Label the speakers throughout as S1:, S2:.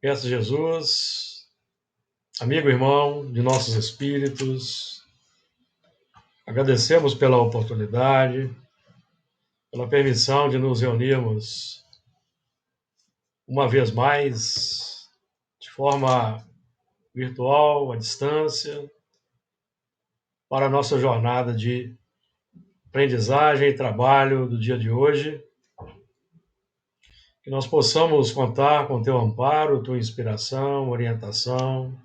S1: Mestre Jesus, amigo irmão de nossos espíritos, agradecemos pela oportunidade, pela permissão de nos reunirmos uma vez mais, de forma virtual, à distância, para a nossa jornada de aprendizagem e trabalho do dia de hoje. Que nós possamos contar com teu amparo, tua inspiração, orientação,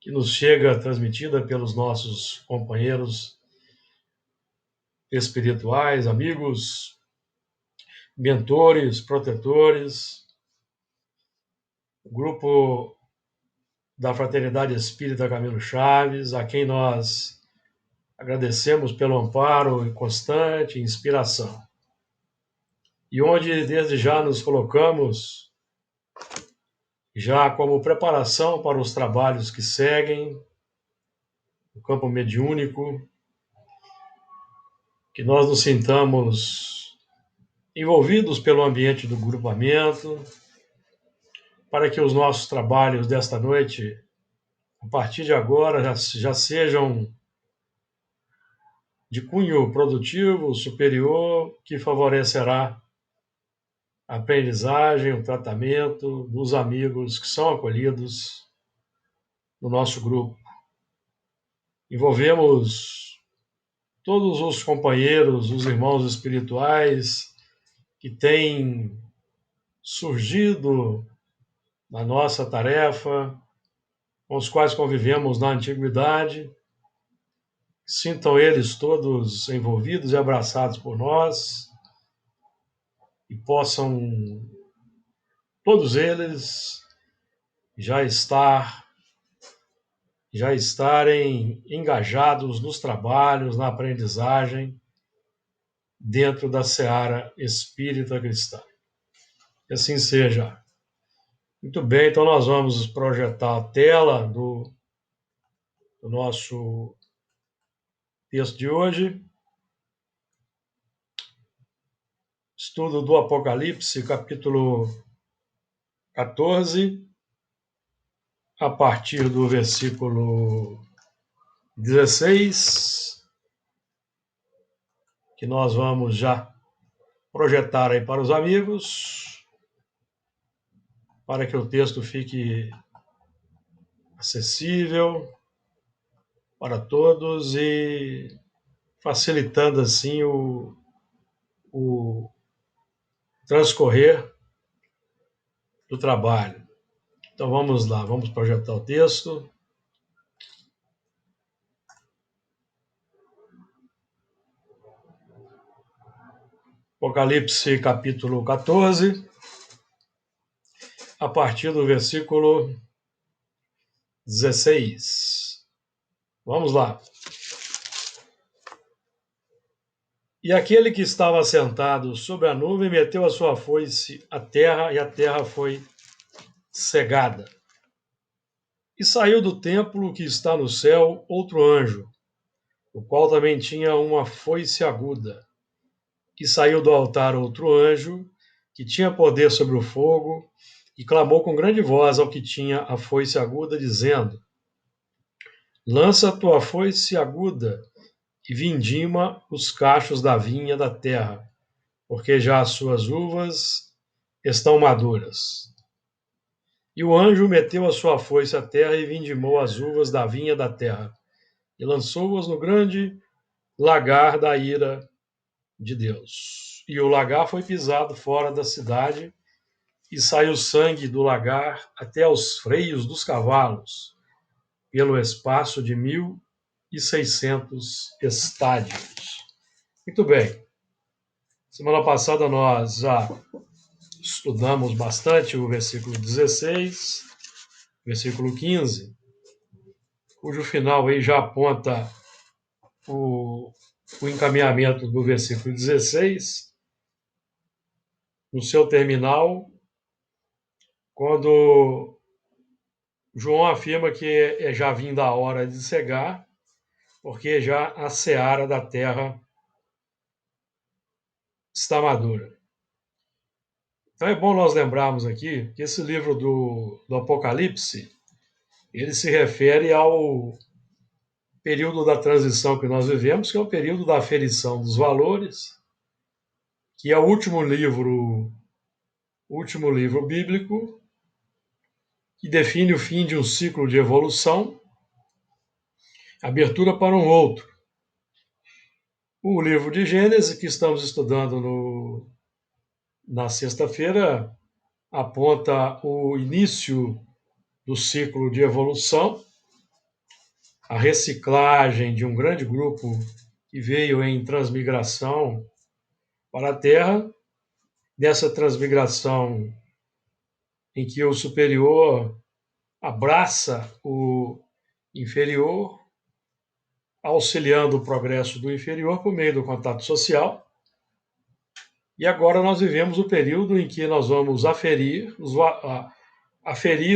S1: que nos chega transmitida pelos nossos companheiros espirituais, amigos, mentores, protetores, o grupo da Fraternidade Espírita Camilo Chaves, a quem nós agradecemos pelo amparo e constante inspiração. E onde desde já nos colocamos, já como preparação para os trabalhos que seguem, no campo mediúnico, que nós nos sintamos envolvidos pelo ambiente do grupamento, para que os nossos trabalhos desta noite, a partir de agora, já sejam de cunho produtivo, superior, que favorecerá a aprendizagem, o tratamento dos amigos que são acolhidos no nosso grupo. Envolvemos todos os companheiros, os irmãos espirituais que têm surgido na nossa tarefa, com os quais convivemos na antiguidade. Sintam eles todos envolvidos e abraçados por nós e possam todos eles já estarem engajados nos trabalhos, na aprendizagem dentro da seara espírita cristã. Que assim seja. Muito bem, então nós vamos projetar a tela do nosso texto de hoje. Estudo do Apocalipse, capítulo 14, a partir do versículo 16, que nós vamos já projetar aí para os amigos, para que o texto fique acessível para todos e facilitando assim o transcorrer do trabalho. Então vamos lá, vamos projetar o texto. Apocalipse capítulo 14, a partir do versículo 16. Vamos lá. E aquele que estava sentado sobre a nuvem meteu a sua foice à terra, e a terra foi cegada. E saiu do templo que está no céu outro anjo, o qual também tinha uma foice aguda. E saiu do altar outro anjo, que tinha poder sobre o fogo, e clamou com grande voz ao que tinha a foice aguda, dizendo: Lança a tua foice aguda e vindima os cachos da vinha da terra, porque já as suas uvas estão maduras. E o anjo meteu a sua foice à terra e vindimou as uvas da vinha da terra, e lançou-as no grande lagar da ira de Deus. E o lagar foi pisado fora da cidade, e saiu sangue do lagar até aos freios dos cavalos, pelo espaço de 1.600 estádios. Muito bem. Semana passada nós já estudamos bastante o versículo 16, versículo 15, cujo final aí já aponta o encaminhamento do versículo 16, no seu terminal, quando João afirma que é já vinda a hora de cegar, porque já a seara da terra está madura. Então é bom nós lembrarmos aqui que esse livro do Apocalipse, ele se refere ao período da transição que nós vivemos, que é o período da aferição dos valores, que é o último livro bíblico, que define o fim de um ciclo de evolução, abertura para um outro. O livro de Gênesis, que estamos estudando na sexta-feira, aponta o início do ciclo de evolução, a reciclagem de um grande grupo que veio em transmigração para a Terra, dessa transmigração em que o superior abraça o inferior, auxiliando o progresso do inferior por meio do contato social. E agora nós vivemos o período em que nós vamos aferir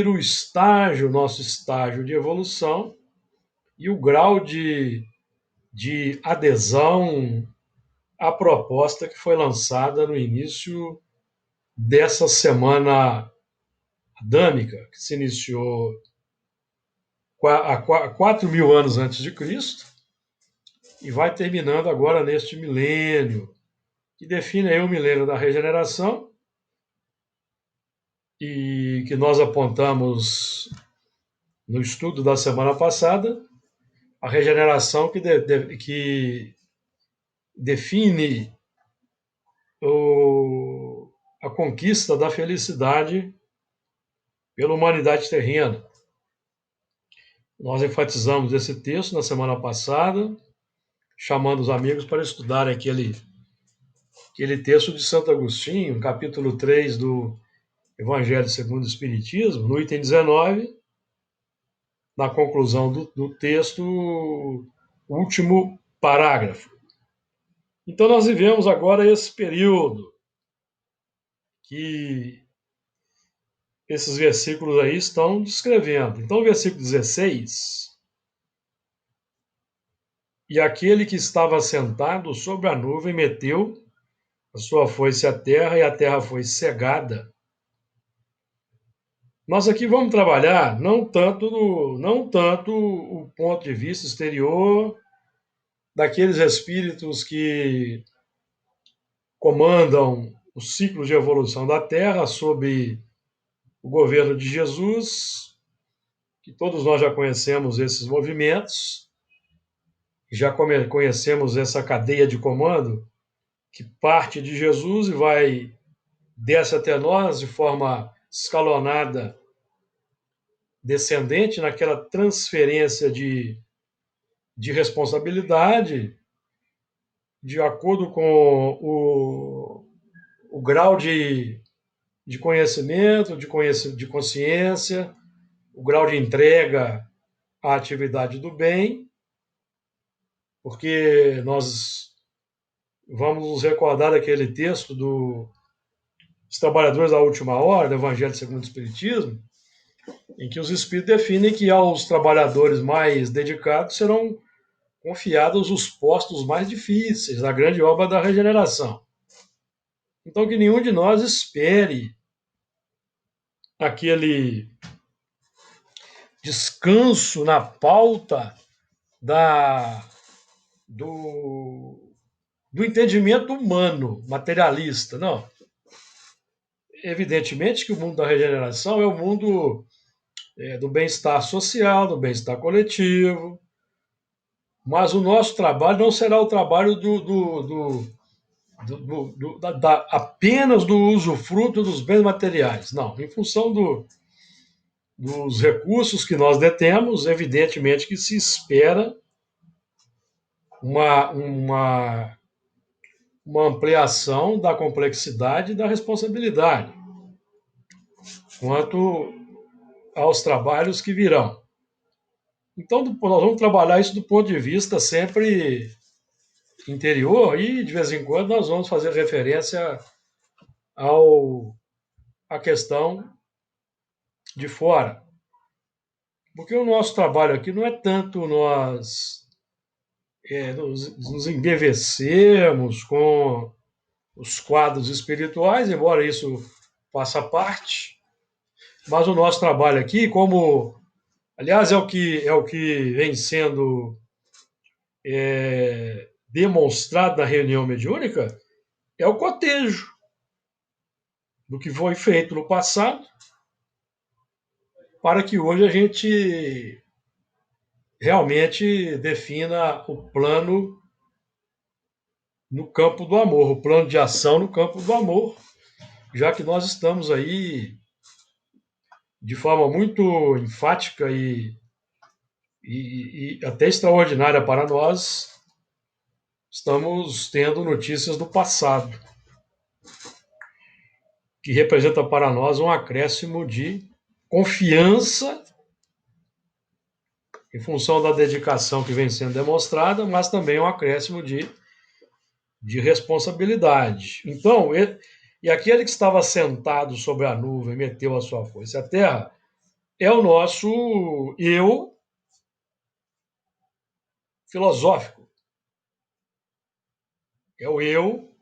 S1: o estágio, nosso estágio de evolução e o grau de adesão à proposta que foi lançada no início dessa semana adâmica, que se iniciou há 4.000 anos antes de Cristo e vai terminando agora neste milênio, que define aí o milênio da regeneração e que nós apontamos no estudo da semana passada, a regeneração que define a conquista da felicidade pela humanidade terrena. Nós enfatizamos esse texto na semana passada, chamando os amigos para estudarem aquele texto de Santo Agostinho, capítulo 3 do Evangelho segundo o Espiritismo, no item 19, na conclusão do texto, último parágrafo. Então nós vivemos agora esse período que esses versículos aí estão descrevendo. Então o versículo 16, e aquele que estava sentado sobre a nuvem meteu a sua foice à terra, e a terra foi cegada. Nós aqui vamos trabalhar não tanto o ponto de vista exterior daqueles espíritos que comandam o ciclo de evolução da Terra sob o governo de Jesus, que todos nós já conhecemos esses movimentos, já conhecemos essa cadeia de comando que parte de Jesus e desce até nós de forma escalonada, descendente, naquela transferência de responsabilidade, de acordo com o grau de conhecimento, de consciência, o grau de entrega à atividade do bem, porque nós vamos nos recordar daquele texto dos Trabalhadores da Última Hora, do Evangelho segundo o Espiritismo, em que os Espíritos definem que aos trabalhadores mais dedicados serão confiados os postos mais difíceis da grande obra da regeneração. Então, que nenhum de nós espere aquele descanso na pauta do entendimento humano, materialista. Não. Evidentemente que o mundo da regeneração é o mundo do bem-estar social, do bem-estar coletivo, mas o nosso trabalho não será o trabalho apenas do usufruto dos bens materiais. Não, em função dos recursos que nós detemos, evidentemente que se espera uma ampliação da complexidade e da responsabilidade quanto aos trabalhos que virão. Então, nós vamos trabalhar isso do ponto de vista sempre interior e, de vez em quando, nós vamos fazer referência à questão de fora. Porque o nosso trabalho aqui não é tanto nós nos embevecermos com os quadros espirituais, embora isso faça parte, mas o nosso trabalho aqui, como, aliás, é o que vem sendo demonstrado na reunião mediúnica, é o cotejo do que foi feito no passado, para que hoje a gente realmente defina o plano no campo do amor, o plano de ação no campo do amor, já que nós estamos aí de forma muito enfática e até extraordinária para nós, estamos tendo notícias do passado, que representa para nós um acréscimo de confiança em função da dedicação que vem sendo demonstrada, mas também um acréscimo de responsabilidade. Então, e aquele que estava sentado sobre a nuvem meteu a sua foice à terra é o nosso eu filosófico, é o eu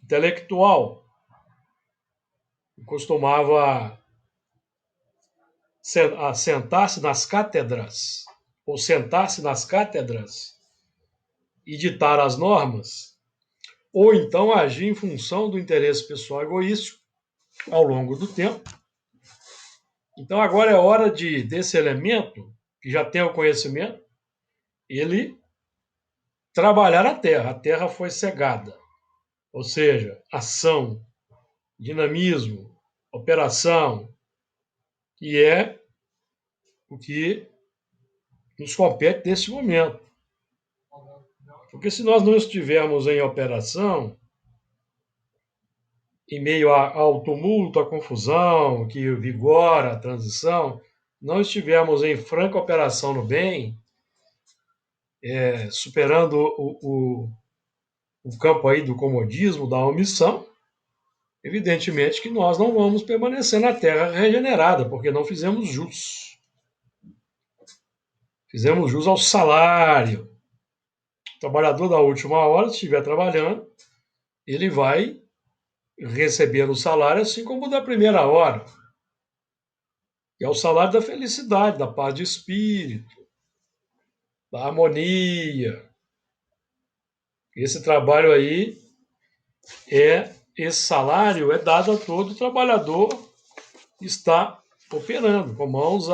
S1: intelectual, que costumava sentar-se nas cátedras, ou sentar-se nas cátedras e ditar as normas, ou então agir em função do interesse pessoal egoísta ao longo do tempo. Então agora é hora desse elemento, que já tem o conhecimento, ele trabalhar a terra. A terra foi cegada, ou seja, ação, dinamismo, operação, que é o que nos compete nesse momento. Porque se nós não estivermos em operação, em meio ao tumulto, à confusão que vigora a transição, não estivermos em franca operação no bem, superando o campo aí do comodismo, da omissão, evidentemente que nós não vamos permanecer na terra regenerada, porque não fizemos jus. Fizemos jus ao salário. O trabalhador da última hora, se estiver trabalhando, ele vai receber o salário assim como o da primeira hora. Que é o salário da felicidade, da paz de espírito, da harmonia. Esse trabalho aí esse salário é dado a todo trabalhador que está operando, com mãos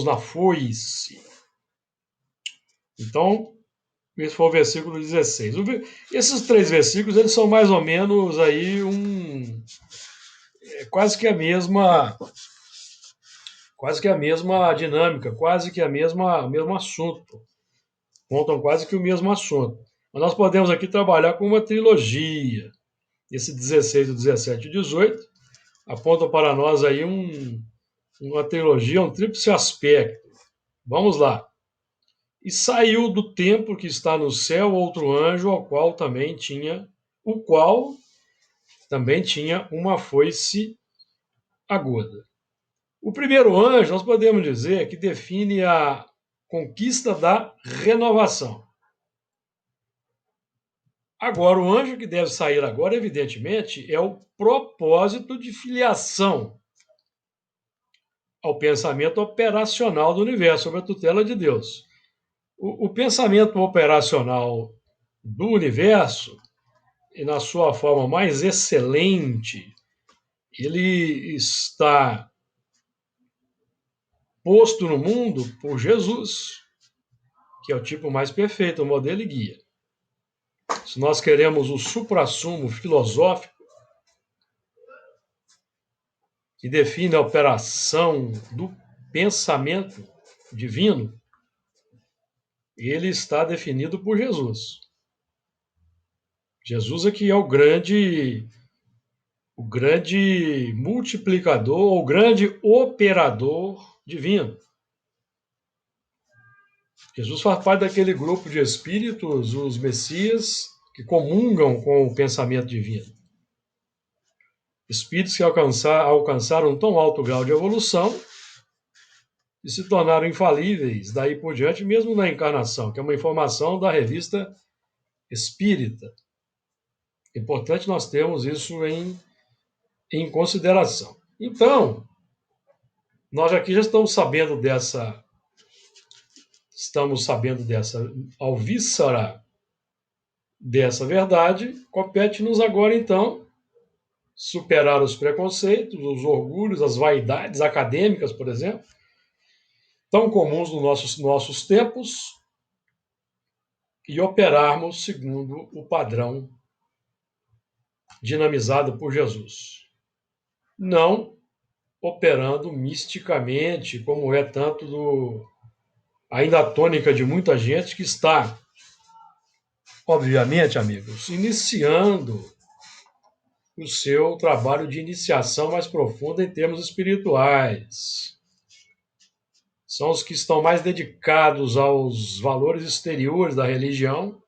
S1: na foice. Então, esse foi o versículo 16. Esses 3 versículos, eles são mais ou menos aí quase que a mesma dinâmica, quase que o mesmo assunto. Contam quase que o mesmo assunto. Mas nós podemos aqui trabalhar com uma trilogia. Esse 16, o 17 e o 18 apontam para nós aí uma trilogia, um tríplice aspecto. Vamos lá. E saiu do templo que está no céu outro anjo, o qual também tinha uma foice aguda. O primeiro anjo, nós podemos dizer que define a conquista da renovação. Agora, o anjo que deve sair agora, evidentemente, é o propósito de filiação ao pensamento operacional do universo, sob a tutela de Deus. O pensamento operacional do universo, e na sua forma mais excelente, ele está posto no mundo por Jesus, que é o tipo mais perfeito, o modelo e guia. Se nós queremos o suprassumo filosófico, que define a operação do pensamento divino, ele está definido por Jesus. Jesus aqui é o grande multiplicador, o grande operador divino. Jesus faz parte daquele grupo de espíritos, os Messias, que comungam com o pensamento divino. Espíritos que alcançaram um tão alto grau de evolução e se tornaram infalíveis daí por diante, mesmo na encarnação, que é uma informação da revista Espírita. É importante nós termos isso em em consideração. Então, nós aqui já estamos sabendo dessa alvíssara dessa verdade. Compete-nos agora, então, superar os preconceitos, os orgulhos, as vaidades acadêmicas, por exemplo, tão comuns nos nossos tempos, e operarmos segundo o padrão dinamizado por Jesus. Não operando misticamente, como é ainda a tônica de muita gente que está, obviamente, amigos, iniciando o seu trabalho de iniciação mais profunda em termos espirituais. São os que estão mais dedicados aos valores exteriores da religião.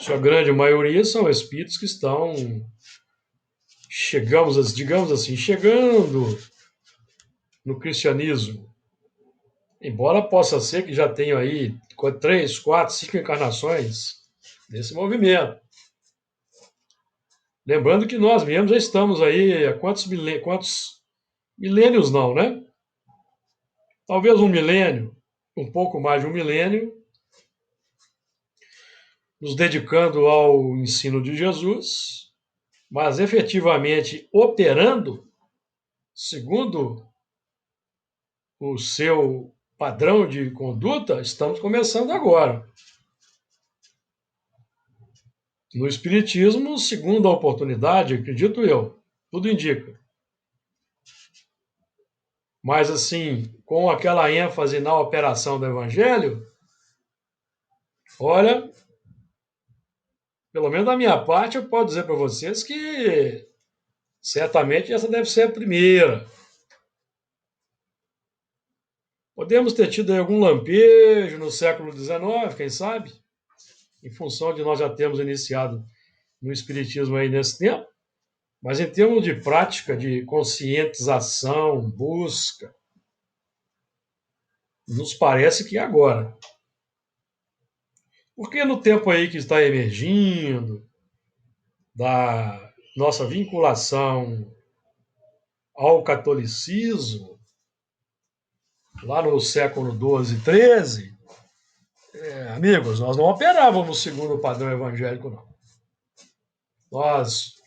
S1: Sua grande maioria são espíritos que estão, digamos assim, chegando no cristianismo. Embora possa ser que já tenham aí 3, 4, 5 encarnações nesse movimento. Lembrando que nós mesmos já estamos aí há quantos milênios não, né? Talvez um milênio, um pouco mais de um milênio, nos dedicando ao ensino de Jesus, mas efetivamente operando segundo o seu padrão de conduta, estamos começando agora. No Espiritismo, segundo a oportunidade, acredito eu, tudo indica. Mas, assim, com aquela ênfase na operação do Evangelho, olha, pelo menos da minha parte, eu posso dizer para vocês que certamente essa deve ser a primeira. Podemos ter tido algum lampejo no século XIX, quem sabe? Em função de nós já termos iniciado no Espiritismo aí nesse tempo. Mas em termos de prática, de conscientização, busca, nos parece que agora. Porque no tempo aí que está emergindo, da nossa vinculação ao catolicismo, lá no século XII e XIII, amigos, nós não operávamos segundo o padrão evangélico, não. Nós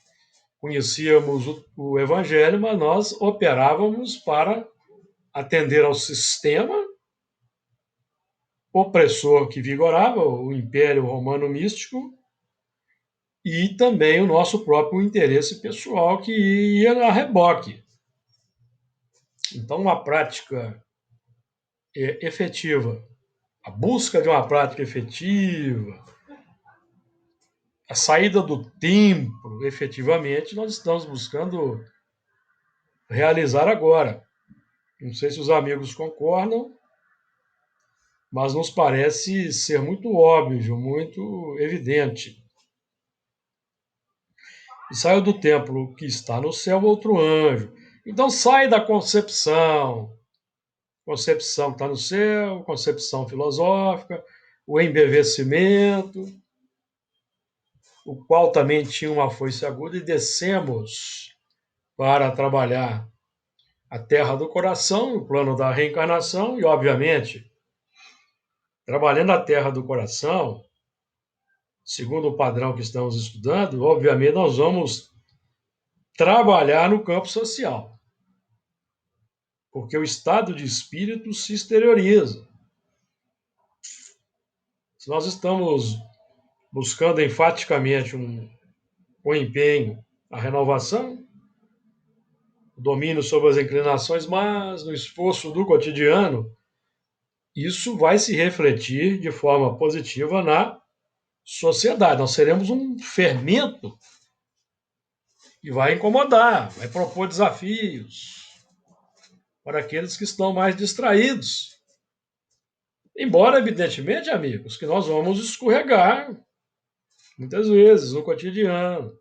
S1: conhecíamos o evangelho, mas nós operávamos para atender ao sistema opressor que vigorava, o Império Romano Místico, e também o nosso próprio interesse pessoal que ia a reboque. Então, uma prática efetiva, a busca de uma prática efetiva, a saída do templo, efetivamente, nós estamos buscando realizar agora. Não sei se os amigos concordam, mas nos parece ser muito óbvio, muito evidente. E saiu do templo que está no céu outro anjo. Então sai da concepção que está no céu, concepção filosófica, o embevecimento, o qual também tinha uma foice aguda, e descemos para trabalhar a terra do coração, o plano da reencarnação, e, obviamente, trabalhando a terra do coração, segundo o padrão que estamos estudando, obviamente nós vamos trabalhar no campo social, porque o estado de espírito se exterioriza. Se nós estamos buscando enfaticamente o empenho, a renovação, o domínio sobre as inclinações, mas no esforço do cotidiano, isso vai se refletir de forma positiva na sociedade. Nós seremos um fermento e vai incomodar, vai propor desafios para aqueles que estão mais distraídos. Embora, evidentemente, amigos, que nós vamos escorregar muitas vezes no cotidiano.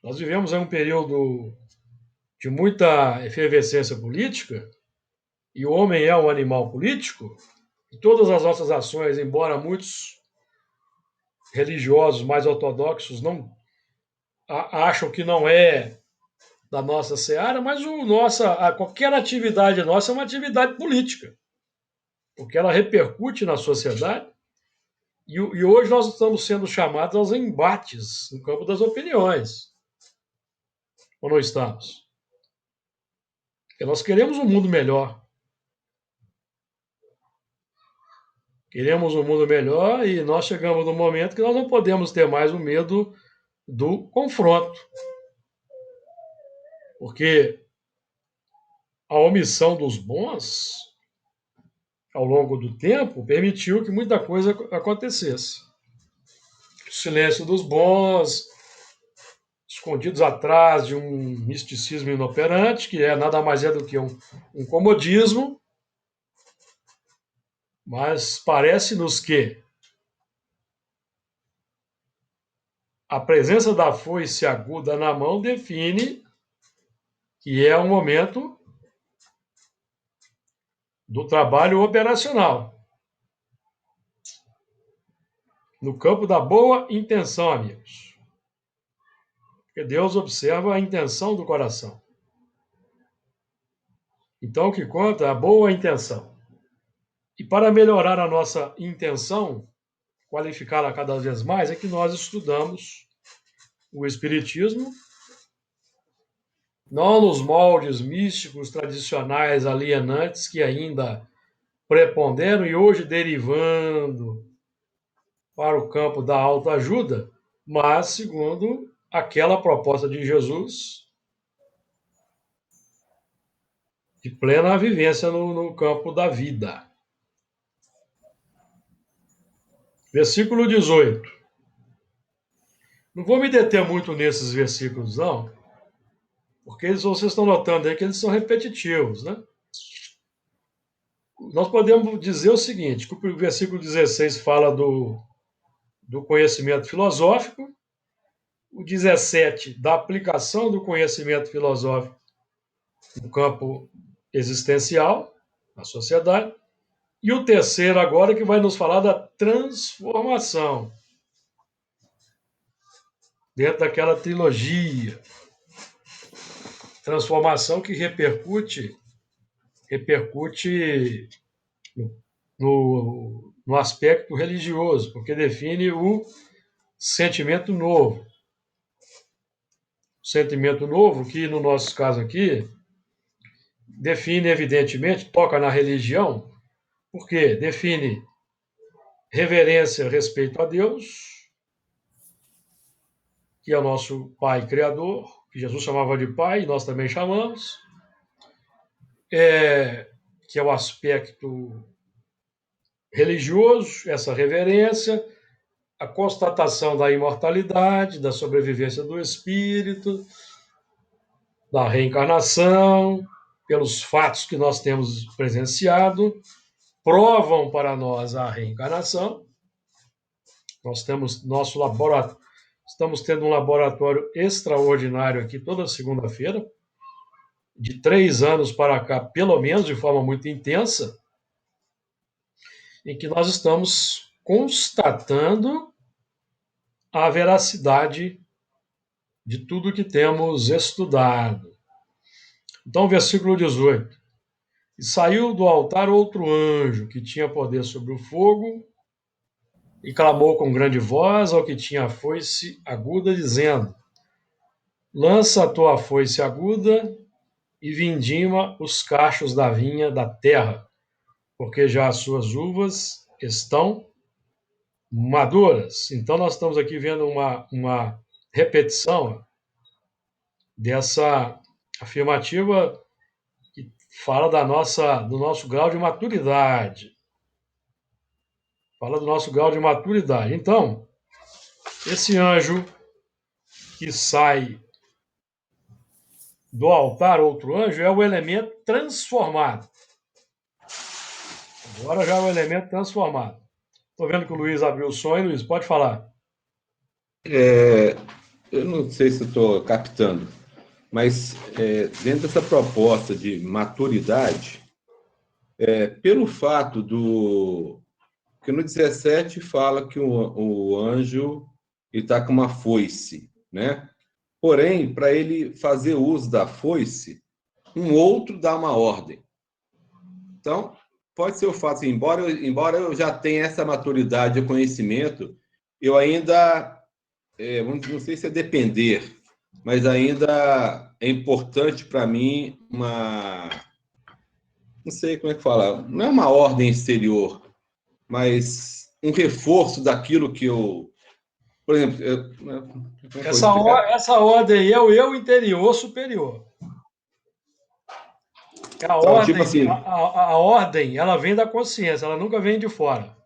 S1: Nós vivemos em um período de muita efervescência política, e o homem é um animal político, e todas as nossas ações, embora muitos religiosos mais ortodoxos não acham que não é da nossa seara, mas qualquer atividade nossa é uma atividade política, porque ela repercute na sociedade e hoje nós estamos sendo chamados aos embates no campo das opiniões, ou não estamos? Porque nós queremos um mundo melhor. Queremos um mundo melhor e nós chegamos num momento que nós não podemos ter mais o medo do confronto, porque a omissão dos bons, ao longo do tempo, permitiu que muita coisa acontecesse. O silêncio dos bons, escondidos atrás de um misticismo inoperante, que nada mais é do que um comodismo, mas parece-nos que a presença da foice aguda na mão define que é um momento do trabalho operacional, no campo da boa intenção, amigos. Porque Deus observa a intenção do coração. Então, o que conta é a boa intenção. E para melhorar a nossa intenção, qualificá-la cada vez mais, é que nós estudamos o Espiritismo, não nos moldes místicos tradicionais alienantes que ainda preponderam e hoje derivando para o campo da autoajuda, mas segundo aquela proposta de Jesus de plena vivência no campo da vida. Versículo 18. Não vou me deter muito nesses versículos, não, porque vocês estão notando aí que eles são repetitivos, né? Nós podemos dizer o seguinte, que o versículo 16 fala do conhecimento filosófico, o 17 da aplicação do conhecimento filosófico no campo existencial, na sociedade, e o terceiro agora que vai nos falar da transformação, dentro daquela trilogia, transformação que repercute no aspecto religioso, porque define o sentimento novo. O sentimento novo, que no nosso caso aqui, define, evidentemente, toca na religião, porque define reverência, respeito a Deus, que é o nosso Pai Criador, que Jesus chamava de Pai, e nós também chamamos, que é o aspecto religioso, essa reverência, a constatação da imortalidade, da sobrevivência do espírito, da reencarnação, pelos fatos que nós temos presenciado, provam para nós a reencarnação. Nós temos nosso laboratório, estamos tendo um laboratório extraordinário aqui toda segunda-feira, de 3 anos para cá, pelo menos de forma muito intensa, em que nós estamos constatando a veracidade de tudo que temos estudado. Então, versículo 18. E saiu do altar outro anjo, que tinha poder sobre o fogo, e clamou com grande voz ao que tinha a foice aguda, dizendo: lança a tua foice aguda e vindima os cachos da vinha da terra, porque já as suas uvas estão maduras. Então, nós estamos aqui vendo uma repetição dessa afirmativa que fala do nosso grau de maturidade. Fala do nosso grau de maturidade. Então, esse anjo que sai do altar, outro anjo, é o elemento transformado. Agora já é o elemento transformado. Estou vendo que o Luiz abriu o sonho. Luiz, pode falar.
S2: Eu não sei se estou captando, mas dentro dessa proposta de maturidade, pelo fato que no 17 fala que o anjo está com uma foice, né? Porém, para ele fazer uso da foice, um outro dá uma ordem. Então, pode ser o fato, assim, embora eu já tenha essa maturidade e conhecimento, eu ainda, não sei se é depender, mas ainda é importante para mim não sei como é que fala, não é uma ordem exterior, mas um reforço daquilo que eu, por exemplo, como é que eu vou explicar?
S1: Essa ordem aí é o eu interior superior. A
S2: Então, tipo
S1: ordem,
S2: assim,
S1: a ordem, ela vem da consciência, ela nunca vem de fora.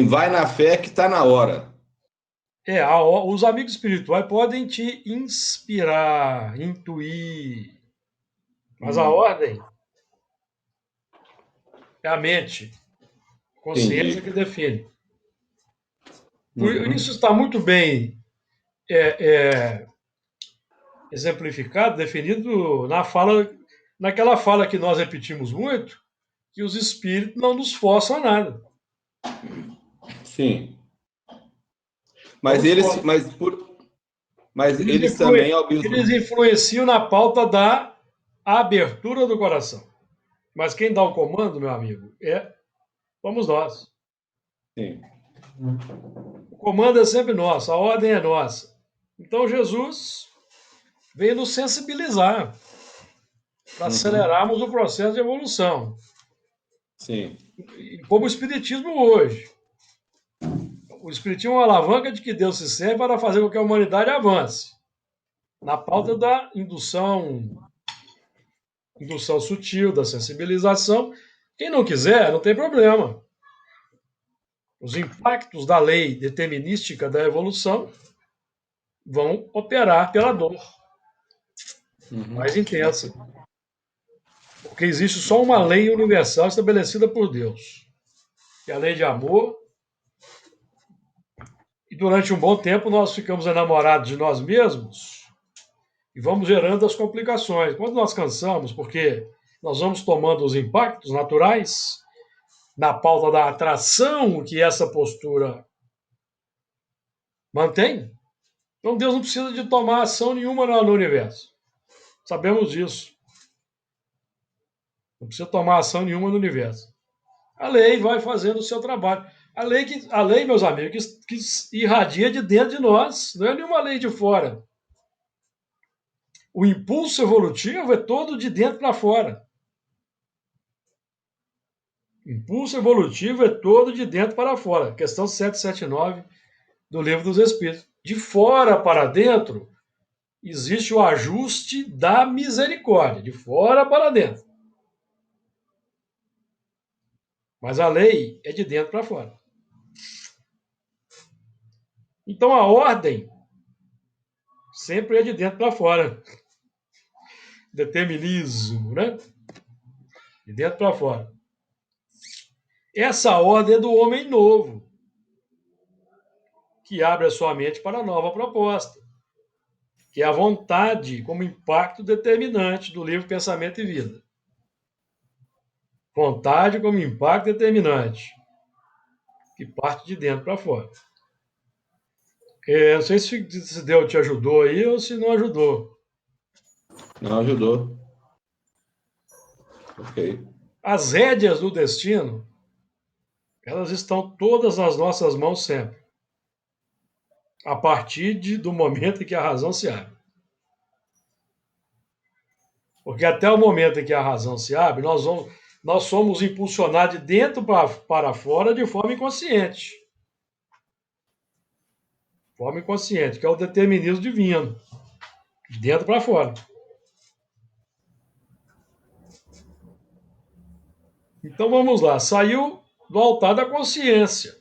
S2: vai na fé que está na hora.
S1: Os amigos espirituais podem te inspirar, intuir, mas a ordem é a mente, a consciência
S2: Entendi.
S1: que define. Isso
S2: Uhum.
S1: está muito bem é, é, exemplificado, definido naquela fala que nós repetimos muito, que os espíritos não nos forçam a nada.
S2: Sim.
S1: Não
S2: Mas
S1: nos
S2: eles,
S1: forçam.
S2: mas
S1: Eles,
S2: eles também, ao
S1: eles
S2: mesmo.
S1: influenciam na pauta da abertura do coração. Mas quem dá o comando, meu amigo, somos nós.
S2: Sim.
S1: O comando é sempre nosso, a ordem é nossa. Então Jesus veio nos sensibilizar para
S2: Uhum.
S1: acelerarmos o processo de evolução.
S2: Sim.
S1: E como o Espiritismo hoje. O Espiritismo é uma alavanca de que Deus se serve para fazer com que a humanidade avance. Na pauta da indução sutil, da sensibilização. Quem não quiser, não tem problema. Os impactos da lei determinística da evolução vão operar pela dor
S2: Uhum.
S1: mais intensa. Porque existe só uma lei universal estabelecida por Deus, que é a lei de amor. E durante um bom tempo nós ficamos enamorados de nós mesmos e vamos gerando as complicações. Quando nós cansamos, porque nós vamos tomando os impactos naturais na pauta da atração que essa postura mantém, então Deus não precisa de tomar ação nenhuma no universo. Sabemos disso. Não precisa tomar ação nenhuma no universo. A lei vai fazendo o seu trabalho. A lei, meus amigos, que irradia de dentro de nós, não é nenhuma lei de fora. O impulso evolutivo é todo de dentro para fora. O impulso evolutivo é todo de dentro para fora. Questão 779 do Livro dos Espíritos. De fora para dentro, existe o ajuste da misericórdia. De fora para dentro. Mas a lei é de dentro para fora. Então a ordem sempre é de dentro para fora. Determinismo, né? De dentro para fora. Essa ordem é do homem novo, que abre a sua mente para a nova proposta, que é a vontade como impacto determinante do livro Pensamento e Vida. Vontade como impacto determinante, que parte de dentro para fora. Não sei se Deus te ajudou aí ou se não ajudou.
S2: Não ajudou. Ok.
S1: As rédeas do destino, elas estão todas nas nossas mãos sempre, a partir do momento em que a razão se abre. Porque até o momento em que a razão se abre, nós somos impulsionados de dentro para fora de forma inconsciente. Forma inconsciente, que é o determinismo divino. De dentro para fora. Então vamos lá. Saiu do altar da consciência.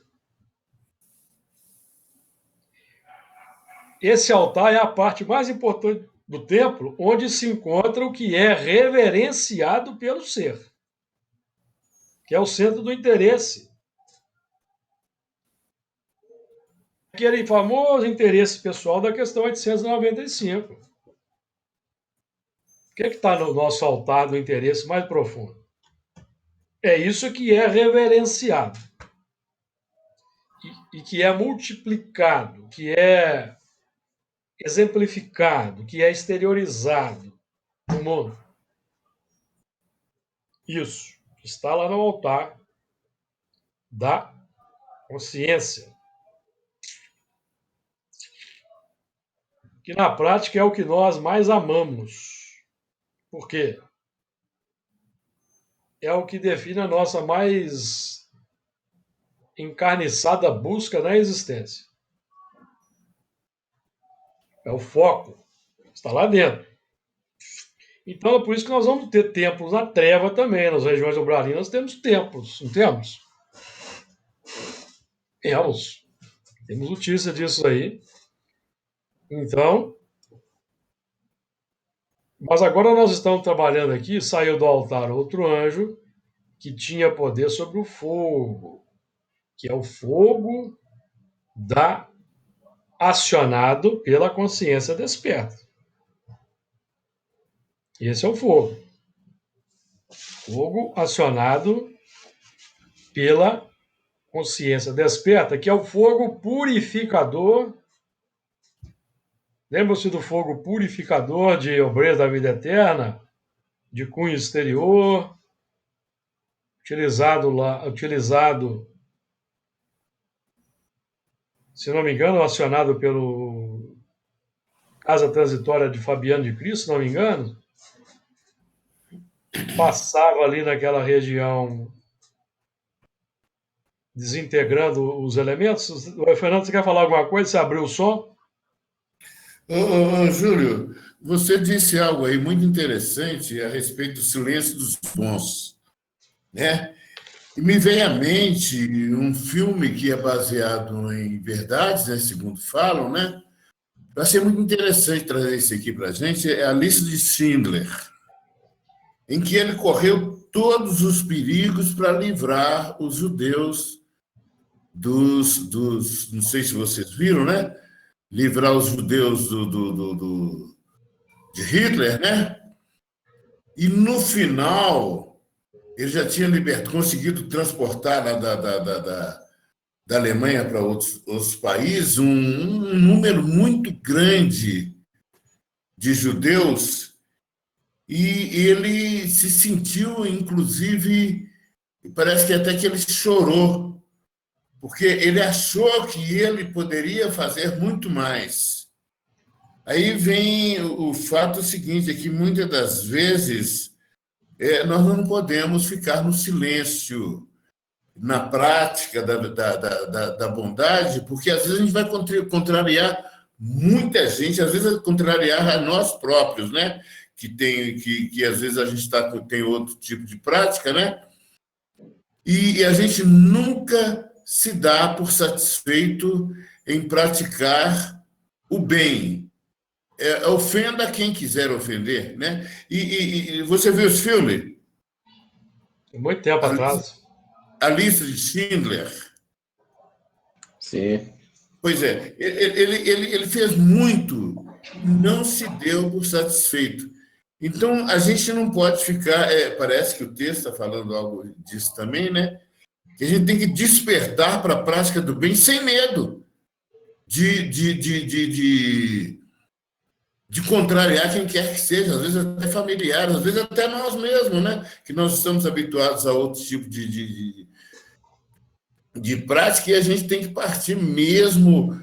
S1: Esse altar é a parte mais importante do templo, onde se encontra o que é reverenciado pelo ser, que é o centro do interesse. Aquele famoso interesse pessoal da questão 895. O que está no nosso altar do interesse mais profundo? É isso que é reverenciado e que é multiplicado, que é exemplificado, que é exteriorizado no mundo. Isso está lá no altar da consciência, que na prática é o que nós mais amamos. Por quê? É o que define a nossa mais encarniçada busca na existência. É o foco. Está lá dentro. Então é por isso que nós vamos ter templos na treva também. Nas regiões umbralinas temos templos, não temos? Temos. Temos notícia disso aí. Então, mas agora nós estamos trabalhando aqui, saiu do altar outro anjo que tinha poder sobre o fogo, que é o fogo da acionado pela consciência desperta. Esse é o fogo. Fogo acionado pela consciência desperta, que é o fogo purificador. Lembra-se do fogo purificador de Obreiros da Vida Eterna, de cunho exterior, utilizado, se não me engano, acionado pelo Casa Transitória de Fabiano de Cristo, se não me engano, passava ali naquela região desintegrando os elementos. Fernando, você quer falar alguma coisa? Você abriu o som?
S3: Júlio, você disse algo aí muito interessante a respeito do silêncio dos bons, né? E me vem à mente um filme que é baseado em verdades, né, segundo falam, né? Vai ser muito interessante trazer isso aqui para a gente, é a lista de Schindler, em que ele correu todos os perigos para livrar os judeus não sei se vocês viram, né? Livrar os judeus de Hitler, né? E no final, ele já tinha conseguido transportar da Alemanha para outros países um número muito grande de judeus, e ele se sentiu, inclusive, parece que até que ele chorou, porque ele achou que ele poderia fazer muito mais. Aí vem o fato seguinte, é que muitas das vezes nós não podemos ficar no silêncio, na prática da bondade, porque às vezes a gente vai contrariar muita gente, às vezes contrariar a nós próprios, né? Que às vezes a gente tem outro tipo de prática, né? E a gente nunca se dá por satisfeito em praticar o bem. Ofenda quem quiser ofender, né? E você viu esse filme?
S1: Muito tempo atrás.
S3: A lista de Schindler.
S2: Sim.
S3: Pois é, ele fez muito, não se deu por satisfeito. Então, a gente não pode ficar. Parece que o texto está falando algo disso também, né? Que a gente tem que despertar para a prática do bem sem medo de contrariar quem quer que seja, às vezes até familiares, às vezes até nós mesmos, né? Que nós estamos habituados a outro tipo de prática, e a gente tem que partir mesmo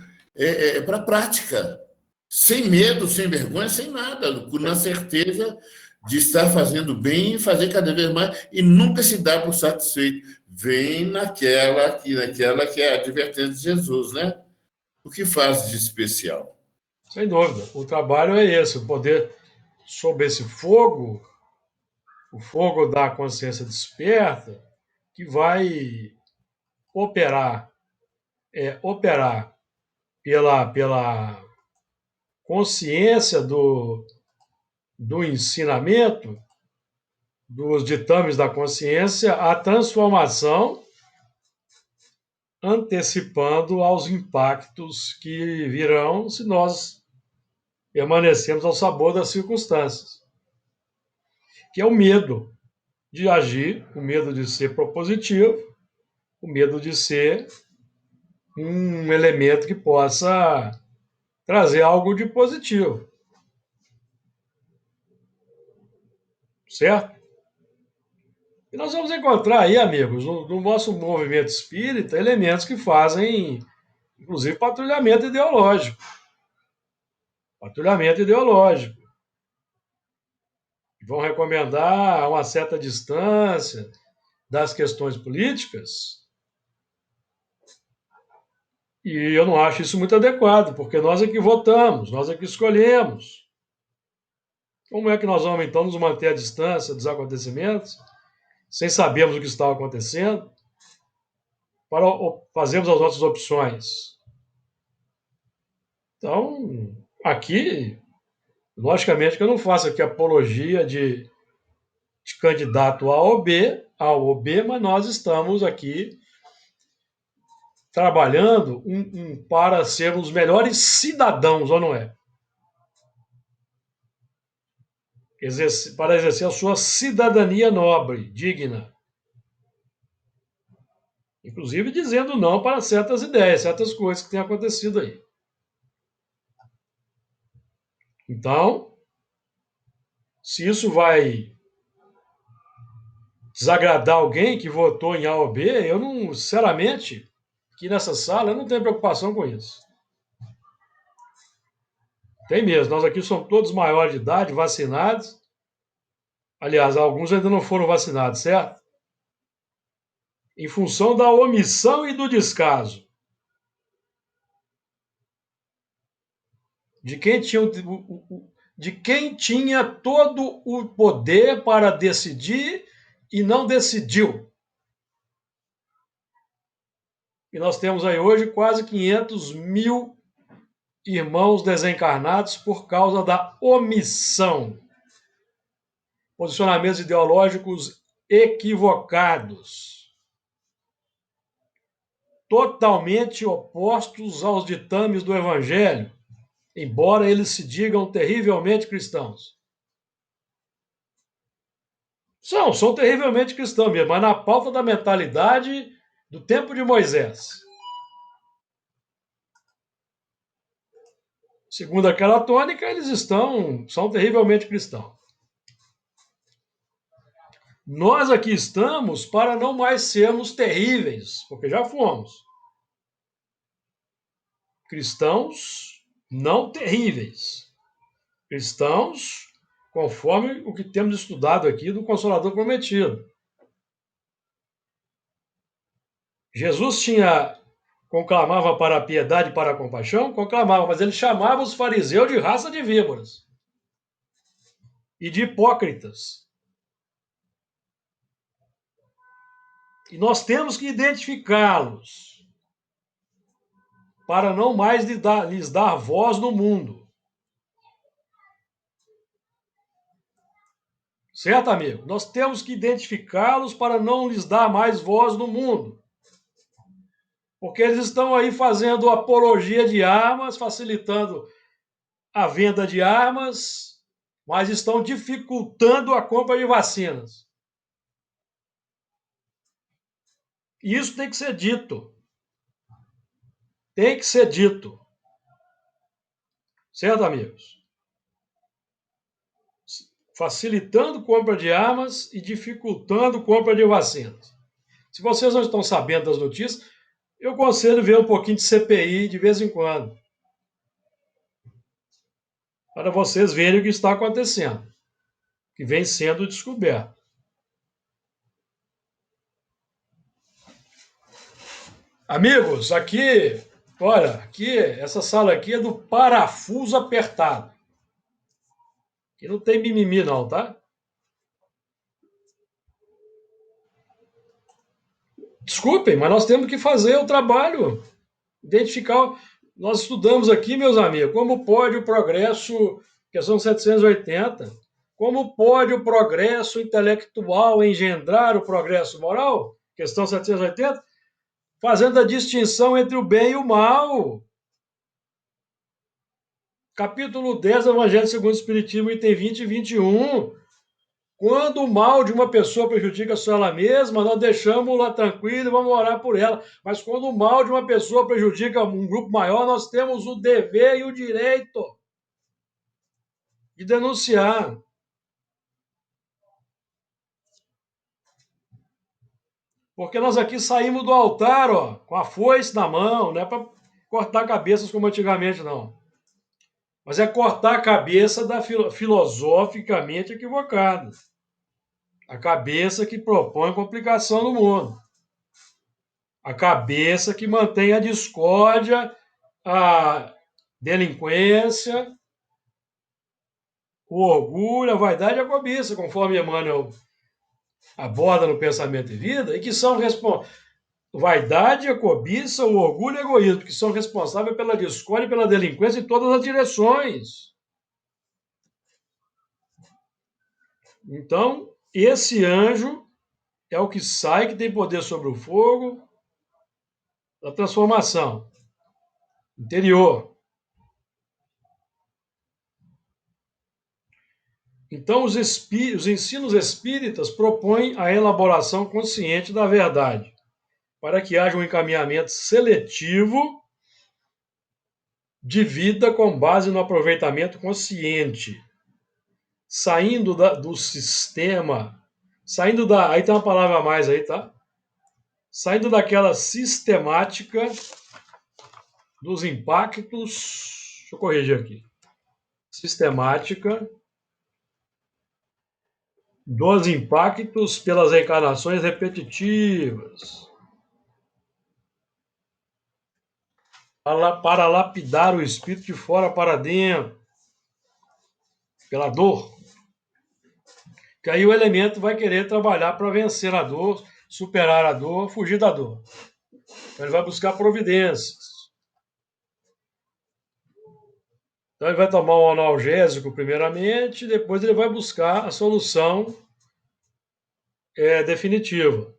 S3: para a prática, sem medo, sem vergonha, sem nada, na certeza de estar fazendo bem e fazer cada vez mais, e nunca se dá por satisfeito. Vem naquela que é a advertência de Jesus, né? O que faz de especial?
S1: Sem dúvida. O trabalho é esse, o poder sob esse fogo, o fogo da consciência desperta, que vai operar, operar pela consciência do ensinamento, dos ditames da consciência, a transformação, antecipando aos impactos que virão se nós permanecemos ao sabor das circunstâncias, que é o medo de agir, o medo de ser propositivo, o medo de ser um elemento que possa trazer algo de positivo. Certo? E nós vamos encontrar aí, amigos, no nosso movimento espírita, elementos que fazem, inclusive, patrulhamento ideológico. Patrulhamento ideológico. Vão recomendar uma certa distância das questões políticas. E eu não acho isso muito adequado, porque nós é que votamos, nós é que escolhemos. Como é que nós vamos, então, nos manter à distância dos acontecimentos, sem sabermos o que está acontecendo, para fazermos as nossas opções? Então, aqui, logicamente que eu não faço aqui apologia de candidato A ou B, mas nós estamos aqui trabalhando para sermos melhores cidadãos, ou não é? Para exercer a sua cidadania nobre, digna. Inclusive dizendo não para certas ideias, certas coisas que têm acontecido aí. Então, se isso vai desagradar alguém que votou em A ou B, eu não, sinceramente, aqui nessa sala, eu não tenho preocupação com isso. Tem mesmo, nós aqui somos todos maiores de idade, vacinados. Aliás, alguns ainda não foram vacinados, certo? Em função da omissão e do descaso de quem tinha todo o poder para decidir e não decidiu. E nós temos aí hoje quase 500 mil irmãos desencarnados por causa da omissão. Posicionamentos ideológicos equivocados. Totalmente opostos aos ditames do Evangelho, embora eles se digam terrivelmente cristãos. São terrivelmente cristãos mesmo, mas na pauta da mentalidade do tempo de Moisés. Segundo aquela tônica, eles são terrivelmente cristãos. Nós aqui estamos para não mais sermos terríveis, porque já fomos. Cristãos não terríveis. Cristãos conforme o que temos estudado aqui do Consolador Prometido. Jesus conclamava para a piedade e para a compaixão, conclamava, mas ele chamava os fariseus de raça de víboras e de hipócritas. E nós temos que identificá-los para não mais lhes dar voz no mundo. Certo, amigo? Nós temos que identificá-los para não lhes dar mais voz no mundo. Porque eles estão aí fazendo apologia de armas, facilitando a venda de armas, mas estão dificultando a compra de vacinas. E isso tem que ser dito. Tem que ser dito. Certo, amigos? Facilitando compra de armas e dificultando compra de vacinas. Se vocês não estão sabendo das notícias, eu aconselho ver um pouquinho de CPI de vez em quando. Para vocês verem o que está acontecendo, que vem sendo descoberto. Amigos, aqui, olha, essa sala aqui é do parafuso apertado. Aqui não tem mimimi não, tá? Desculpem, mas nós temos que fazer o trabalho, identificar. Nós estudamos aqui, meus amigos, como pode o progresso, questão 780, como pode o progresso intelectual engendrar o progresso moral, questão 780, fazendo a distinção entre o bem e o mal. Capítulo 10 do Evangelho segundo o Espiritismo, item 20 e 21. Quando o mal de uma pessoa prejudica só ela mesma, nós deixamos-la tranquila e vamos orar por ela. Mas quando o mal de uma pessoa prejudica um grupo maior, nós temos o dever e o direito de denunciar. Porque nós aqui saímos do altar, ó, com a foice na mão, não é para cortar cabeças como antigamente, não. Mas é cortar a cabeça da filosoficamente equivocada. A cabeça que propõe complicação no mundo. A cabeça que mantém a discórdia, a delinquência, o orgulho, a vaidade e a cobiça, conforme Emmanuel aborda no Pensamento e Vida, e que são vaidade, a cobiça, o orgulho e o egoísmo, que são responsáveis pela discórdia e pela delinquência em todas as direções. Então, esse anjo é o que sai, que tem poder sobre o fogo, da transformação interior. Então, os ensinos espíritas propõem a elaboração consciente da verdade, para que haja um encaminhamento seletivo de vida com base no aproveitamento consciente, saindo do sistema, aí tem uma palavra a mais aí, tá? Saindo daquela sistemática dos impactos, deixa eu corrigir aqui, sistemática dos impactos pelas encarnações repetitivas, para lapidar o espírito de fora para dentro, pela dor. Que aí o elemento vai querer trabalhar para vencer a dor, superar a dor, fugir da dor. Então ele vai buscar providências. Então ele vai tomar um analgésico primeiramente, depois ele vai buscar a solução definitiva.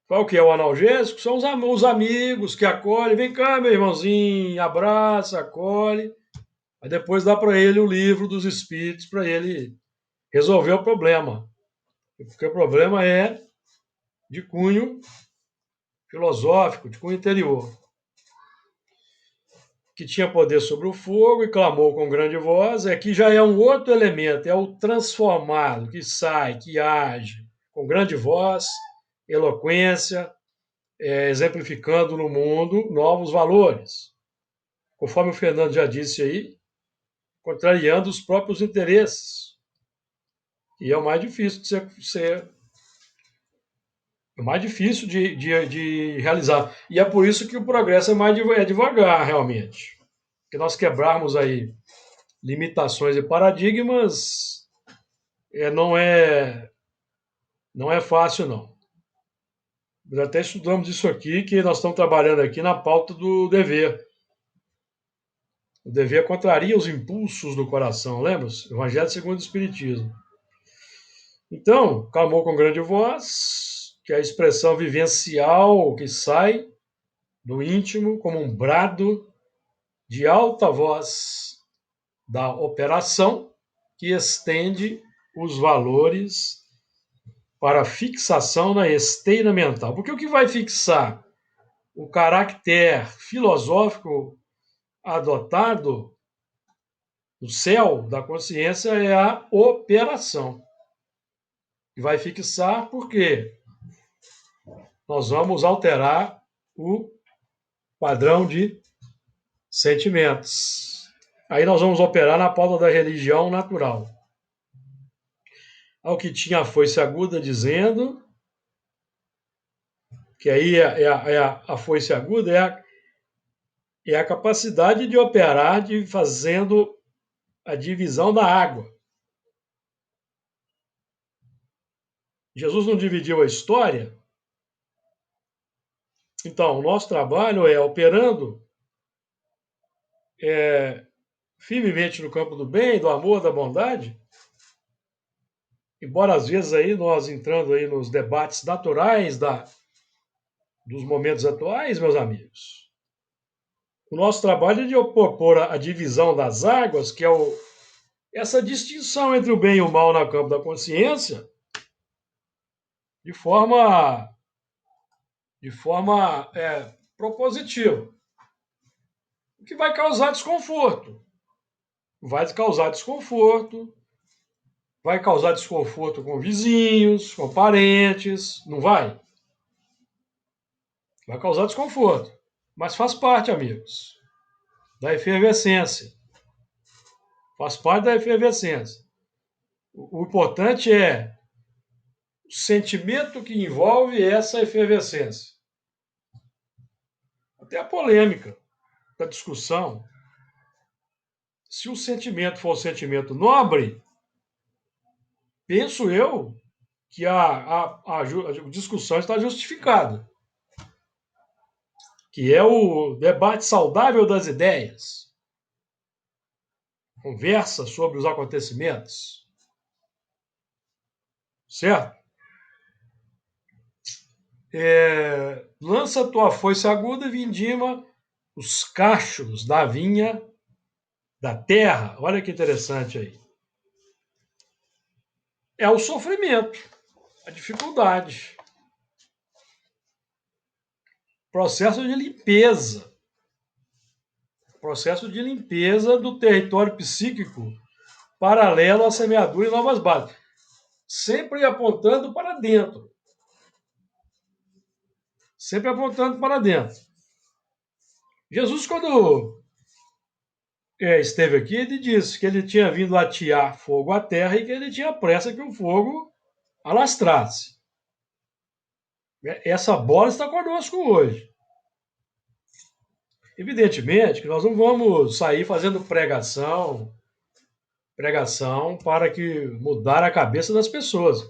S1: Qual que é o analgésico? São os amigos que acolhem. Vem cá, meu irmãozinho, abraça, acolhe. Aí depois dá para ele o livro dos espíritos para ele resolver o problema. Porque o problema é de cunho filosófico, de cunho interior. Que tinha poder sobre o fogo e clamou com grande voz. Aqui já é um outro elemento, é o transformado, que sai, que age com grande voz, eloquência, exemplificando no mundo novos valores. Conforme o Fernando já disse aí, contrariando os próprios interesses. E é o mais difícil de realizar. E é por isso que o progresso é devagar, realmente. Porque nós quebrarmos aí limitações e paradigmas não é fácil, não. Nós até estudamos isso aqui, que nós estamos trabalhando aqui na pauta do dever. O dever contraria os impulsos do coração, lembra-se? Evangelho segundo o Espiritismo. Então, clamou com grande voz, que é a expressão vivencial que sai do íntimo como um brado de alta voz da operação que estende os valores para fixação na esteira mental. Porque o que vai fixar o caráter filosófico adotado no céu da consciência é a operação. E vai fixar porque nós vamos alterar o padrão de sentimentos. Aí nós vamos operar na pauta da religião natural. Ao que tinha a foice aguda dizendo, que aí a foice aguda é a capacidade de operar fazendo a divisão da água. Jesus não dividiu a história? Então, o nosso trabalho é operando firmemente no campo do bem, do amor, da bondade, embora às vezes aí nós entrando aí nos debates naturais dos momentos atuais, meus amigos. O nosso trabalho é de propor a divisão das águas, que é essa distinção entre o bem e o mal no campo da consciência de forma propositiva, o que vai causar desconforto. Vai causar desconforto com vizinhos, com parentes, não vai? Vai causar desconforto, mas faz parte, amigos, da efervescência. Faz parte da efervescência. O importante é o sentimento que envolve essa efervescência. Até a polêmica da discussão. Se o sentimento for um sentimento nobre, penso eu que a discussão está justificada. Que é o debate saudável das ideias. Conversa sobre os acontecimentos. Certo? Lança tua foice aguda e vindima os cachos da vinha da terra. Olha que interessante aí. É o sofrimento, a dificuldade. Processo de limpeza. Processo de limpeza do território psíquico paralelo à semeadura e novas bases. Sempre apontando para dentro. Sempre apontando para dentro. Jesus, quando esteve aqui, ele disse que ele tinha vindo atear fogo à terra e que ele tinha pressa que o fogo alastrasse. Essa bola está conosco hoje. Evidentemente que nós não vamos sair fazendo pregação para que mudar a cabeça das pessoas,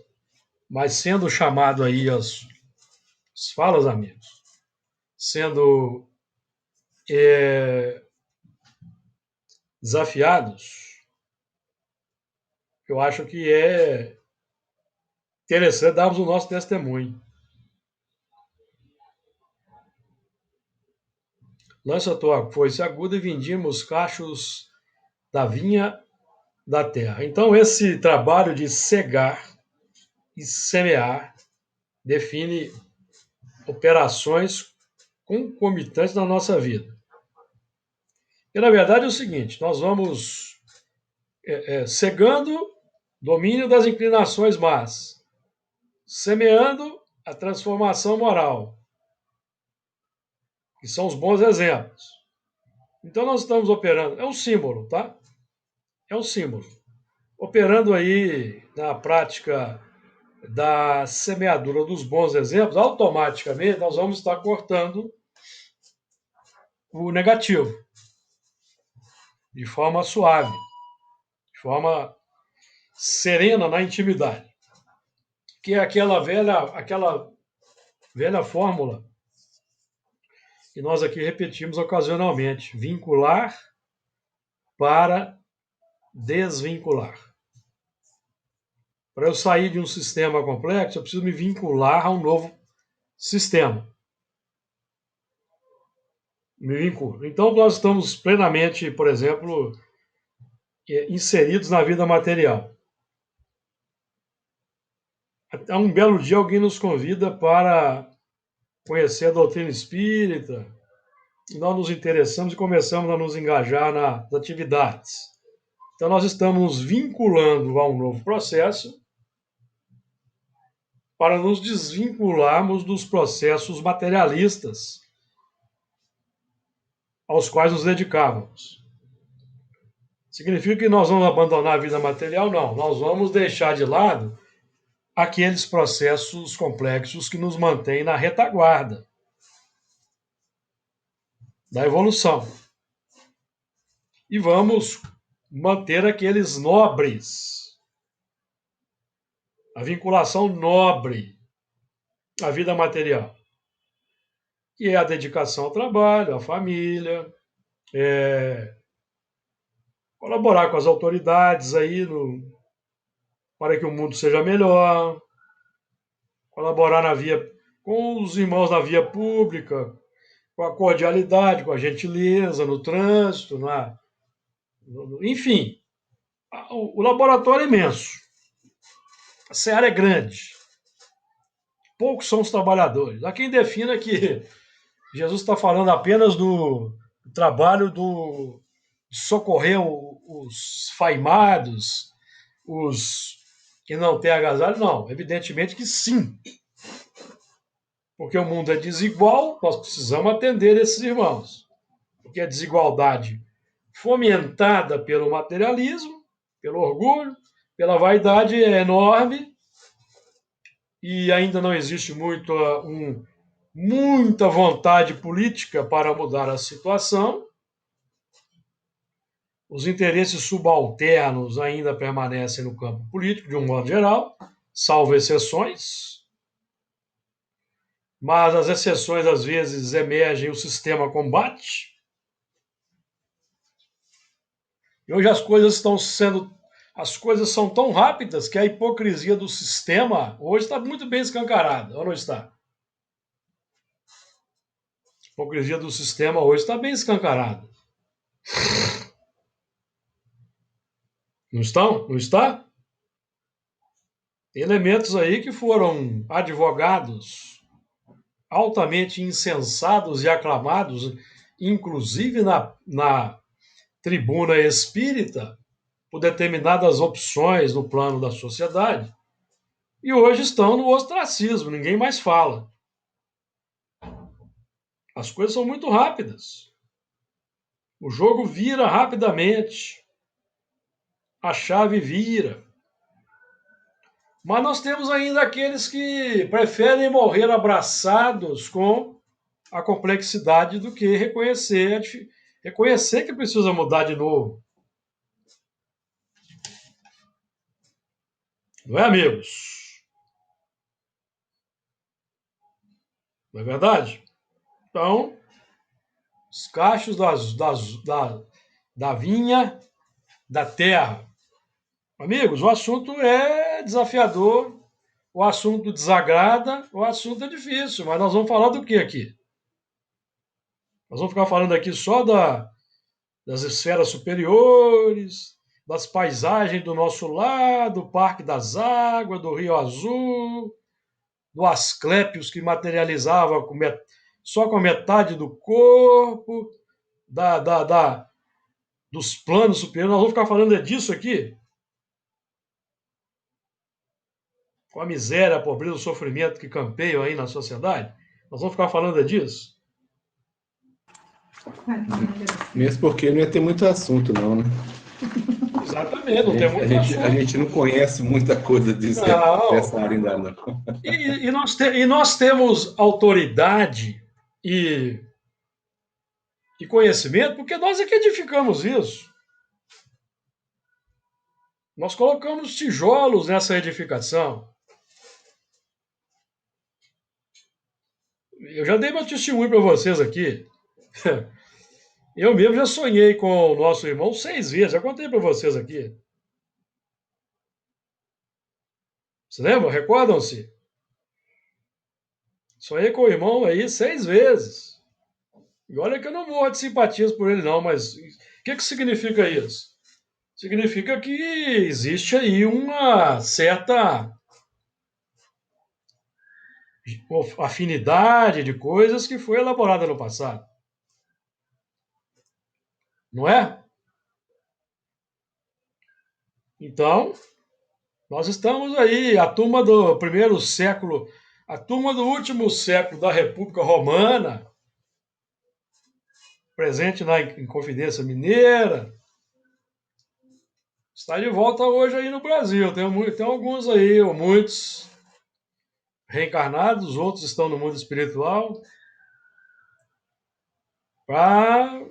S1: mas sendo chamado aí as falas, amigos, sendo desafiados, eu acho que é interessante darmos o nosso testemunho. Lança a tua foice aguda e vindima os cachos da vinha da terra. Então, esse trabalho de cegar e semear define operações concomitantes na nossa vida. E, na verdade, é o seguinte, nós vamos cegando domínio das inclinações más, semeando a transformação moral, que são os bons exemplos. Então, nós estamos operando, é um símbolo, tá? É um símbolo. Operando aí na prática da semeadura dos bons exemplos, automaticamente nós vamos estar cortando o negativo, de forma suave, de forma serena na intimidade, que é aquela velha fórmula que nós aqui repetimos ocasionalmente: vincular para desvincular. Para eu sair de um sistema complexo, eu preciso me vincular a um novo sistema. Me vinculo. Então, nós estamos plenamente, por exemplo, inseridos na vida material. Há um belo dia, alguém nos convida para conhecer a doutrina espírita, e nós nos interessamos e começamos a nos engajar nas atividades. Então, nós estamos nos vinculando a um novo processo para nos desvincularmos dos processos materialistas aos quais nos dedicávamos. Significa que nós vamos abandonar a vida material? Não. Nós vamos deixar de lado aqueles processos complexos que nos mantêm na retaguarda da evolução. E vamos manter aqueles nobres, a vinculação nobre à vida material, que é a dedicação ao trabalho, à família, colaborar com as autoridades aí para que o mundo seja melhor, colaborar com os irmãos na via pública, com a cordialidade, com a gentileza, no trânsito, enfim, O laboratório é imenso. A seara é grande. Poucos são os trabalhadores. Há quem defina que Jesus está falando apenas do trabalho de socorrer os faimados, os que não têm agasalho. Não, evidentemente que sim. Porque o mundo é desigual, nós precisamos atender esses irmãos. Porque a desigualdade fomentada pelo materialismo, pelo orgulho, pela vaidade é enorme e ainda não existe muita vontade política para mudar a situação. Os interesses subalternos ainda permanecem no campo político, de um modo geral, salvo exceções. Mas as exceções, às vezes, emergem e o sistema combate. E hoje as coisas são tão rápidas que a hipocrisia do sistema hoje está muito bem escancarada, ou não está? A hipocrisia do sistema hoje está bem escancarada. Não estão? Não está? Tem elementos aí que foram advogados altamente insensados e aclamados, inclusive na tribuna espírita, por determinadas opções no plano da sociedade, e hoje estão no ostracismo, ninguém mais fala. As coisas são muito rápidas. O jogo vira rapidamente. A chave vira. Mas nós temos ainda aqueles que preferem morrer abraçados com a complexidade do que reconhecer que precisa mudar de novo. Não é, amigos? Não é verdade? Então, os cachos da vinha, da terra. Amigos, o assunto é desafiador, o assunto desagrada, o assunto é difícil, mas nós vamos falar do que aqui? Nós vamos ficar falando aqui só das esferas superiores, das paisagens do nosso lar, do Parque das Águas, do Rio Azul, do Asclépios que materializava só com a metade do corpo, dos planos superiores. Nós vamos ficar falando disso aqui? Com a miséria, a pobreza, o sofrimento que campeiam aí na sociedade? Nós vamos ficar falando disso?
S2: Mesmo porque não ia ter muito assunto, não, né?
S1: Exatamente, não tem muito assunto.
S2: A gente não conhece muita coisa dessa área ainda, não.
S1: E nós temos autoridade e conhecimento porque nós é que edificamos isso. Nós colocamos tijolos nessa edificação. Eu já dei meu testemunho para vocês aqui. Eu mesmo já sonhei com o nosso irmão 6 vezes. Já contei para vocês aqui. Você lembra? Recordam-se? Sonhei com o irmão aí 6 vezes. E olha que eu não morro de simpatias por ele, não, mas o que significa isso? Significa que existe aí uma certa afinidade de coisas que foi elaborada no passado. Não é? Então, nós estamos aí, a turma do primeiro século, a turma do último século da República Romana, presente na Inconfidência Mineira, está de volta hoje aí no Brasil. Tem alguns aí, ou muitos, reencarnados, outros estão no mundo espiritual, para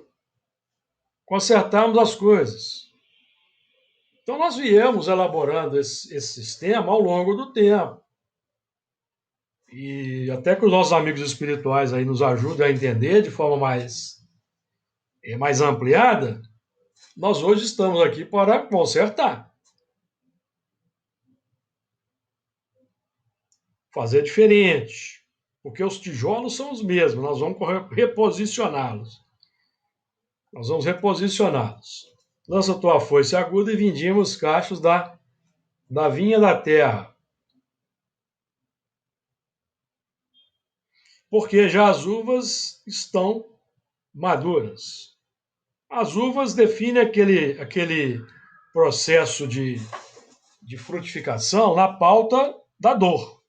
S1: consertarmos as coisas. Então, nós viemos elaborando esse sistema ao longo do tempo. E até que os nossos amigos espirituais aí nos ajudem a entender de forma mais ampliada, nós hoje estamos aqui para consertar. Fazer diferente. Porque os tijolos são os mesmos, nós vamos reposicioná-los. lança tua foice aguda e vindima os cachos da vinha da terra. Porque já as uvas estão maduras. As uvas definem aquele processo de frutificação na pauta da dor.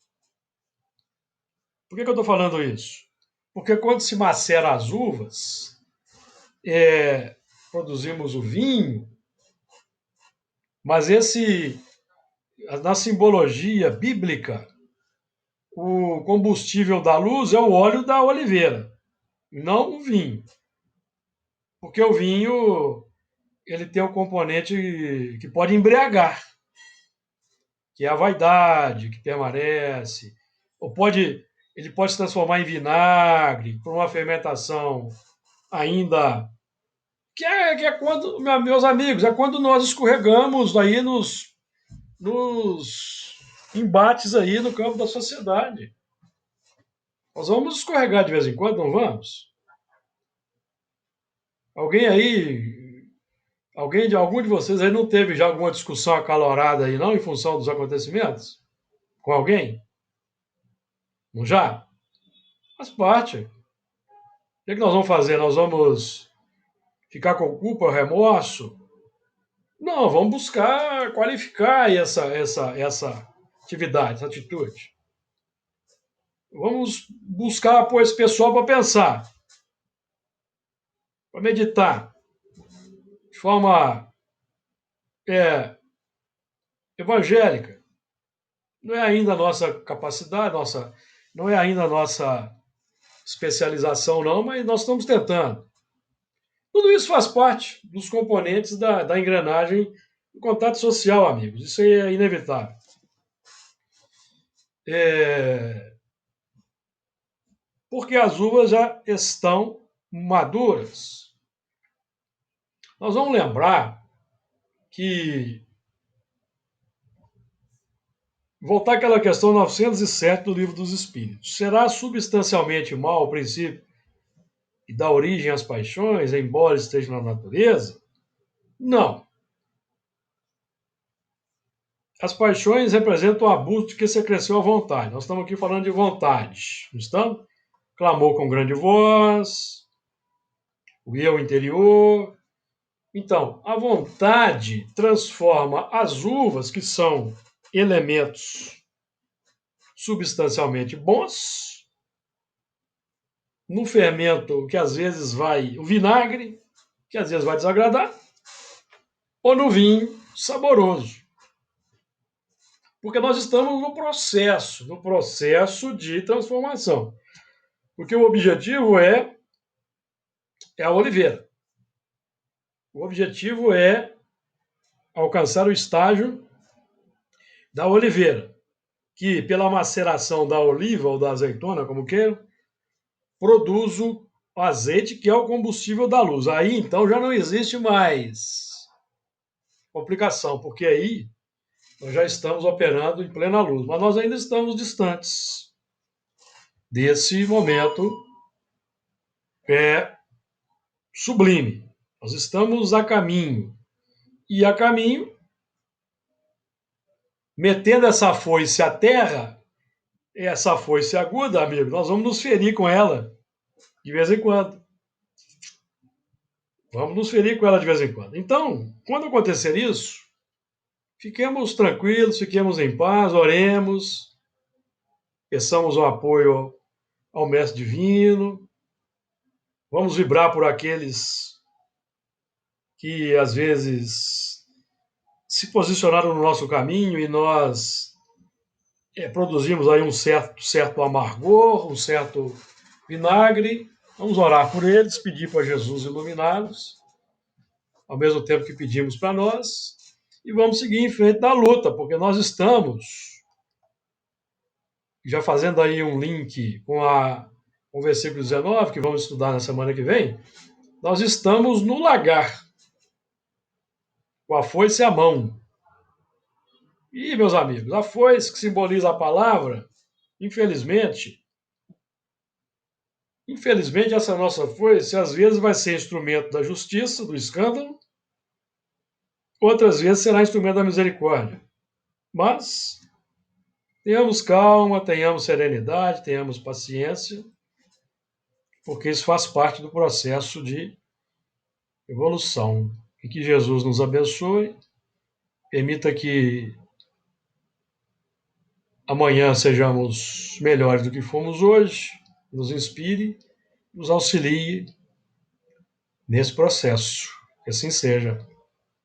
S1: Por que eu estou falando isso? Porque quando se macera as uvas, produzimos o vinho, mas na simbologia bíblica, o combustível da luz é o óleo da oliveira, não o vinho. Porque o vinho, ele tem um componente que pode embriagar, que é a vaidade, que permanece, ele pode se transformar em vinagre por uma fermentação ainda que é quando, meus amigos, é quando nós escorregamos aí nos embates aí no campo da sociedade. Nós vamos escorregar de vez em quando, não vamos? Algum de vocês aí não teve já alguma discussão acalorada aí, não, em função dos acontecimentos? Com alguém? Não já? Faz parte. O que nós vamos fazer? Nós vamos ficar com culpa, remorso? Não, vamos buscar qualificar essa atividade, essa atitude. Vamos buscar pôr esse pessoal para pensar, para meditar, de forma evangélica. Não é ainda a nossa capacidade, não é ainda a nossa especialização, não, mas nós estamos tentando. Tudo isso faz parte dos componentes da engrenagem do contato social, amigos. Isso aí é inevitável. Porque as uvas já estão maduras. Nós vamos lembrar que voltar àquela questão 907 do Livro dos Espíritos. Será substancialmente mal o princípio que dá origem às paixões, embora esteja na natureza? Não. As paixões representam o abuso de que se acresceu à vontade. Nós estamos aqui falando de vontade, não estamos? Clamou com grande voz, o eu interior. Então, a vontade transforma as uvas, que são elementos substancialmente bons, no fermento que às vezes o vinagre, que às vezes vai desagradar, ou no vinho saboroso. Porque nós estamos no processo de transformação. Porque o objetivo é a oliveira. O objetivo é alcançar o estágio da oliveira, que pela maceração da oliva ou da azeitona, como queiram, produz o azeite, que é o combustível da luz. Aí, então, já não existe mais complicação, porque aí nós já estamos operando em plena luz, mas nós ainda estamos distantes desse momento sublime. Nós estamos a caminho. E a caminho, metendo essa foice à terra, essa foice aguda, amigo, nós vamos nos ferir com ela de vez em quando. Vamos nos ferir com ela de vez em quando. Então, quando acontecer isso, fiquemos tranquilos, fiquemos em paz, oremos, peçamos o apoio ao Mestre Divino, vamos vibrar por aqueles que às vezes se posicionaram no nosso caminho e nós produzimos aí um certo amargor, um certo vinagre. Vamos orar por eles, pedir para Jesus iluminá-los, ao mesmo tempo que pedimos para nós, e vamos seguir em frente na luta, porque nós estamos, já fazendo aí um link com o versículo 19, que vamos estudar na semana que vem, nós estamos no lagar, com a foice à mão. E, meus amigos, a foice, que simboliza a palavra, infelizmente, essa nossa foice, às vezes, vai ser instrumento da justiça, do escândalo, outras vezes será instrumento da misericórdia. Mas tenhamos calma, tenhamos serenidade, tenhamos paciência, porque isso faz parte do processo de evolução. E que Jesus nos abençoe, permita que amanhã sejamos melhores do que fomos hoje, nos inspire, nos auxilie nesse processo. Que assim seja.